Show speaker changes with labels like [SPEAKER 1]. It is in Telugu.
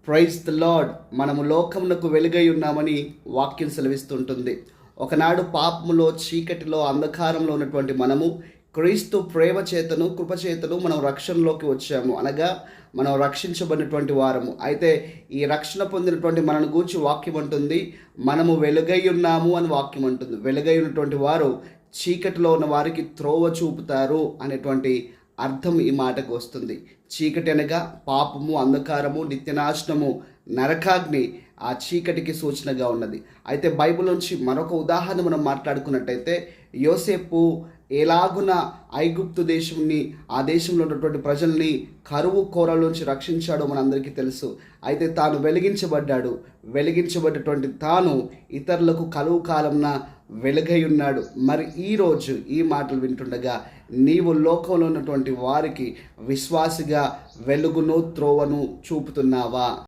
[SPEAKER 1] Praise the lord. మనము లోకమునకు వెలుగై ఉన్నామని వాక్యం సెలవిస్తుంటుంది. ఒకనాడు పాపములో, చీకటిలో, అంధకారంలో ఉన్నటువంటి మనము క్రీస్తు ప్రేమ చేతను, కృపచేతను మనం రక్షణలోకి వచ్చాము. అనగా మనం రక్షించబడినటువంటి వారము. అయితే ఈ రక్షణ పొందినటువంటి మనను గూర్చి వాక్యం అంటుంది, మనము వెలుగై ఉన్నాము అని వాక్యం అంటుంది. వెలుగై ఉన్నటువంటి వారు చీకటిలో ఉన్న వారికి త్రోవ చూపుతారు అనేటువంటి అర్థం ఈ మాటకు వస్తుంది. చీకటి అనగా పాపము, అంధకారము, నిత్యనాశనము, నరకాగ్ని ఆ చీకటికి సూచనగా ఉన్నది. అయితే బైబిల్ నుంచి మరొక ఉదాహరణ మనం మాట్లాడుకున్నట్టయితే, యోసేపు ఎలాగున ఐగుప్తు దేశంని, ఆ దేశంలో ఉన్నటువంటి ప్రజల్ని కరువు కోరలోంచి రక్షించాడో మనందరికీ తెలుసు. అయితే తాను వెలిగించబడ్డటువంటి తాను ఇతరులకు కలువు కాలంన వెలుగై ఉన్నాడు. మరి ఈరోజు ఈ మాటలు వింటుండగా నీవు లోకంలో ఉన్నటువంటి వారికి విశ్వాసిగా వెలుగును, త్రోవను చూపుతున్నావా?